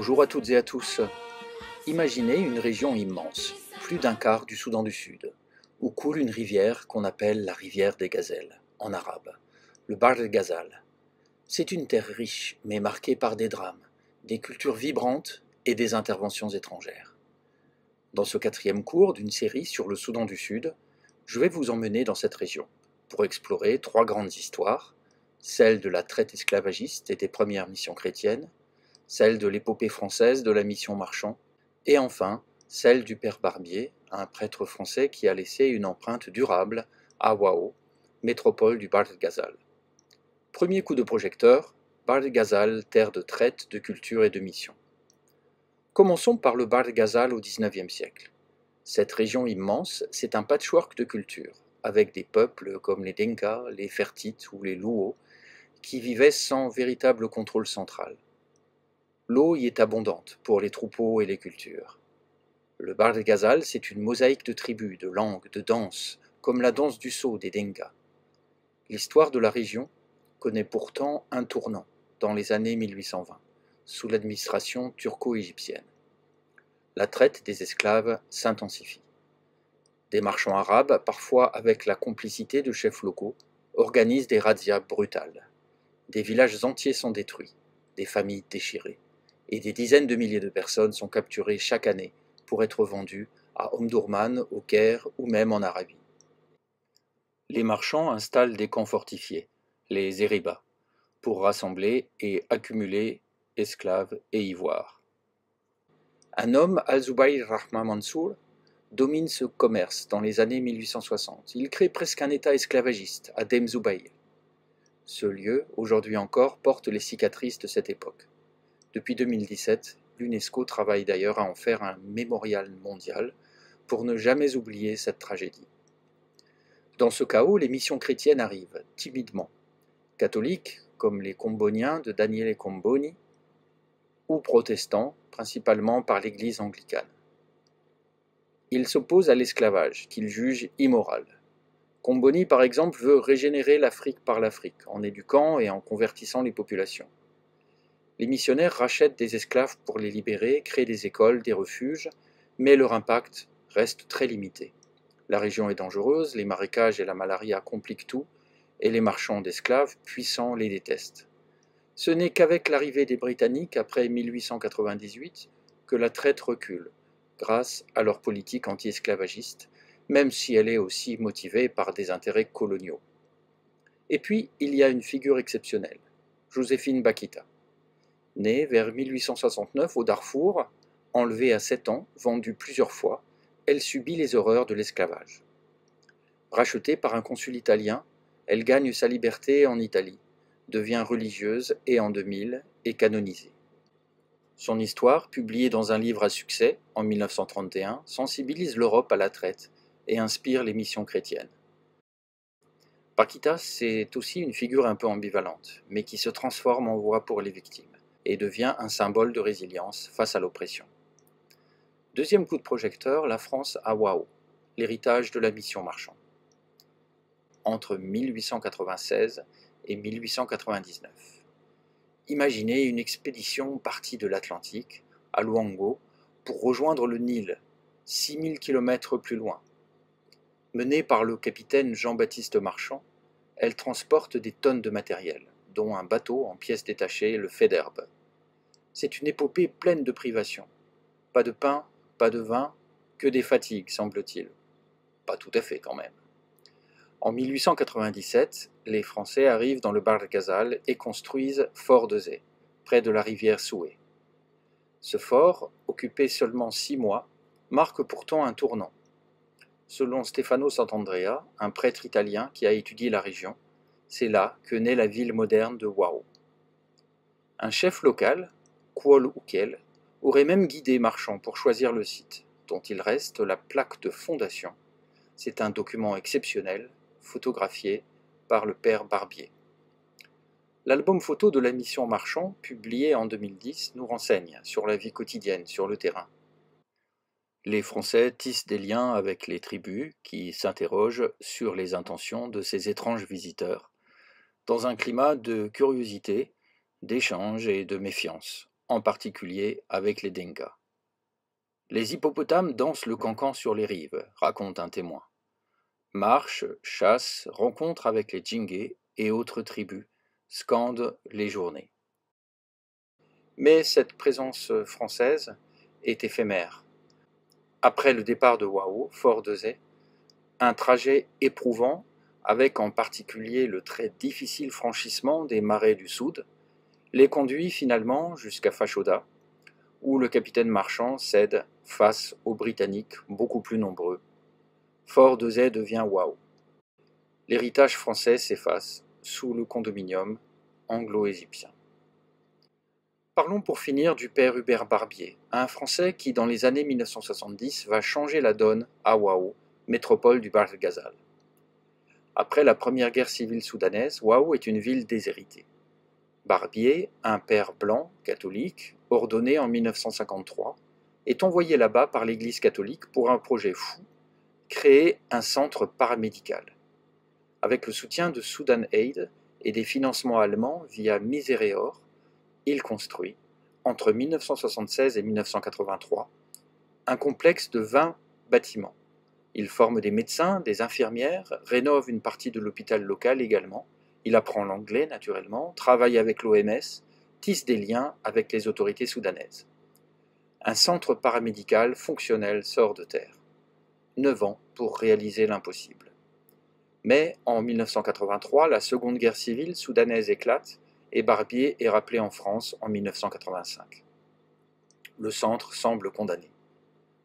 Bonjour à toutes et à tous. Imaginez une région immense, plus d'un quart du Soudan du Sud, où coule une rivière qu'on appelle la rivière des gazelles, en arabe, le Bahr el Ghazal. C'est une terre riche, mais marquée par des drames, des cultures vibrantes et des interventions étrangères. Dans ce 4e cours d'une série sur le Soudan du Sud, je vais vous emmener dans cette région, pour explorer 3 grandes histoires, celle de la traite esclavagiste et des premières missions chrétiennes, celle de l'épopée française de la mission Marchand, et enfin celle du père Barbier, un prêtre français qui a laissé une empreinte durable à Wao, métropole du Bahr el Ghazal. Premier coup de projecteur, Bahr el Ghazal, terre de traite, de culture et de mission. Commençons par le Bahr el Ghazal au XIXe siècle. Cette région immense, c'est un patchwork de cultures, avec des peuples comme les Denka, les Fertites ou les Luo, qui vivaient sans véritable contrôle central. L'eau y est abondante pour les troupeaux et les cultures. Le Bahr el Ghazal, c'est une mosaïque de tribus, de langues, de danses, comme la danse du seau des Denga. L'histoire de la région connaît pourtant un tournant dans les années 1820, sous l'administration turco-égyptienne. La traite des esclaves s'intensifie. Des marchands arabes, parfois avec la complicité de chefs locaux, organisent des razzias brutales. Des villages entiers sont détruits, des familles déchirées, et des dizaines de milliers de personnes sont capturées chaque année pour être vendues à Omdurman, au Caire ou même en Arabie. Les marchands installent des camps fortifiés, les zéribas, pour rassembler et accumuler esclaves et ivoire. Un homme, Al-Zubayr Rahman Mansour, domine ce commerce dans les années 1860. Il crée presque un état esclavagiste à Dem Zubayr. Ce lieu, aujourd'hui encore, porte les cicatrices de cette époque. Depuis 2017, l'UNESCO travaille d'ailleurs à en faire un mémorial mondial pour ne jamais oublier cette tragédie. Dans ce chaos, les missions chrétiennes arrivent, timidement. Catholiques, comme les Comboniens de Daniele Comboni, ou protestants, principalement par l'Église anglicane. Ils s'opposent à l'esclavage, qu'ils jugent immoral. Comboni, par exemple, veut régénérer l'Afrique par l'Afrique, en éduquant et en convertissant les populations. Les missionnaires rachètent des esclaves pour les libérer, créent des écoles, des refuges, mais leur impact reste très limité. La région est dangereuse, les marécages et la malaria compliquent tout, et les marchands d'esclaves puissants les détestent. Ce n'est qu'avec l'arrivée des Britanniques après 1898 que la traite recule, grâce à leur politique anti-esclavagiste, même si elle est aussi motivée par des intérêts coloniaux. Et puis, il y a une figure exceptionnelle, Joséphine Bakita. Née vers 1869 au Darfour, enlevée à 7 ans, vendue plusieurs fois, elle subit les horreurs de l'esclavage. Rachetée par un consul italien, elle gagne sa liberté en Italie, devient religieuse et en 2000 est canonisée. Son histoire, publiée dans un livre à succès en 1931, sensibilise l'Europe à la traite et inspire les missions chrétiennes. Bakita, c'est aussi une figure un peu ambivalente, mais qui se transforme en voix pour les victimes et devient un symbole de résilience face à l'oppression. Deuxième coup de projecteur, la France à Wao, l'héritage de la mission Marchand. Entre 1896 et 1899. Imaginez une expédition partie de l'Atlantique, à Luango, pour rejoindre le Nil, 6000 km plus loin. Menée par le capitaine Jean-Baptiste Marchand, elle transporte des tonnes de matériel, dont un bateau en pièces détachées, le Faidherbe. C'est une épopée pleine de privations. Pas de pain, pas de vin, que des fatigues, semble-t-il. Pas tout à fait, quand même. En 1897, les Français arrivent dans le Bahr el Ghazal et construisent Fort de Zé, près de la rivière Soué. Ce fort, occupé seulement 6 mois, marque pourtant un tournant. Selon Stefano Sant'Andrea, un prêtre italien qui a étudié la région, c'est là que naît la ville moderne de Wao. Un chef local, Kuol Ukel, aurait même guidé Marchand pour choisir le site, dont il reste la plaque de fondation. C'est un document exceptionnel, photographié par le père Barbier. L'album photo de la mission Marchand, publié en 2010, nous renseigne sur la vie quotidienne sur le terrain. Les Français tissent des liens avec les tribus qui s'interrogent sur les intentions de ces étranges visiteurs, dans un climat de curiosité, d'échange et de méfiance, en particulier avec les Dinka. Les hippopotames dansent le cancan sur les rives, raconte un témoin. Marchent, chassent, rencontrent avec les Djingués et autres tribus, scandent les journées. Mais cette présence française est éphémère. Après le départ de Wao, Fort Dezay, un trajet éprouvant, avec en particulier le très difficile franchissement des marais du Soud, les conduit finalement jusqu'à Fashoda, où le capitaine Marchand cède face aux Britanniques beaucoup plus nombreux. Fort Dezay devient Wao. L'héritage français s'efface sous le condominium anglo-égyptien. Parlons pour finir du père Hubert Barbier, un Français qui dans les années 1970 va changer la donne à Wao, métropole du Bahr el Ghazal. Après la première guerre civile soudanaise, Wao est une ville déshéritée. Barbier, un père blanc, catholique, ordonné en 1953, est envoyé là-bas par l'Église catholique pour un projet fou, créer un centre paramédical. Avec le soutien de Sudan Aid et des financements allemands via Misereor, il construit, entre 1976 et 1983, un complexe de 20 bâtiments. Il forme des médecins, des infirmières, rénove une partie de l'hôpital local également, il apprend l'anglais naturellement, travaille avec l'OMS, tisse des liens avec les autorités soudanaises. Un centre paramédical fonctionnel sort de terre. 9 ans pour réaliser l'impossible. Mais en 1983, la seconde guerre civile soudanaise éclate et Barbier est rappelé en France en 1985. Le centre semble condamné.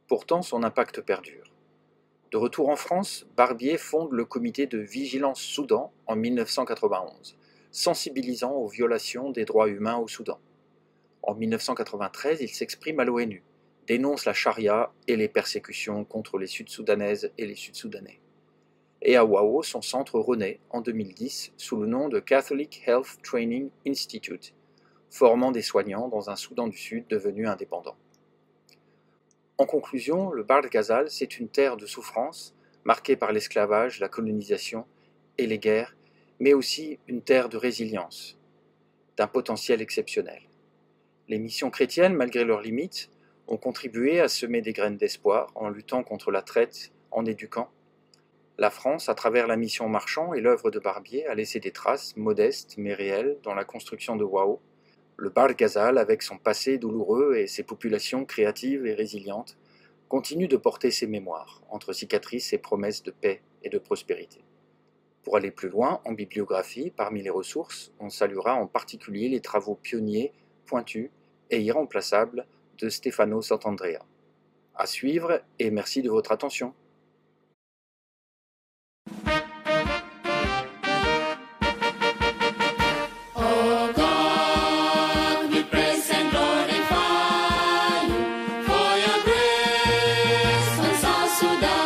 Pourtant, son impact perdure. De retour en France, Barbier fonde le comité de vigilance Soudan en 1991, sensibilisant aux violations des droits humains au Soudan. En 1993, il s'exprime à l'ONU, dénonce la charia et les persécutions contre les Sud-Soudanaises et les Sud-Soudanais. Et à Wao, son centre renaît en 2010 sous le nom de Catholic Health Training Institute, formant des soignants dans un Soudan du Sud devenu indépendant. En conclusion, le Bahr el Ghazal, c'est une terre de souffrance, marquée par l'esclavage, la colonisation et les guerres, mais aussi une terre de résilience, d'un potentiel exceptionnel. Les missions chrétiennes, malgré leurs limites, ont contribué à semer des graines d'espoir en luttant contre la traite, en éduquant. La France, à travers la mission Marchand et l'œuvre de Barbier, a laissé des traces, modestes mais réelles, dans la construction de Wao. Le Bahr el Ghazal, avec son passé douloureux et ses populations créatives et résilientes, continue de porter ses mémoires, entre cicatrices et promesses de paix et de prospérité. Pour aller plus loin, en bibliographie, parmi les ressources, on saluera en particulier les travaux pionniers, pointus et irremplaçables de Stefano Sant'Andrea. À suivre et merci de votre attention. Sudan.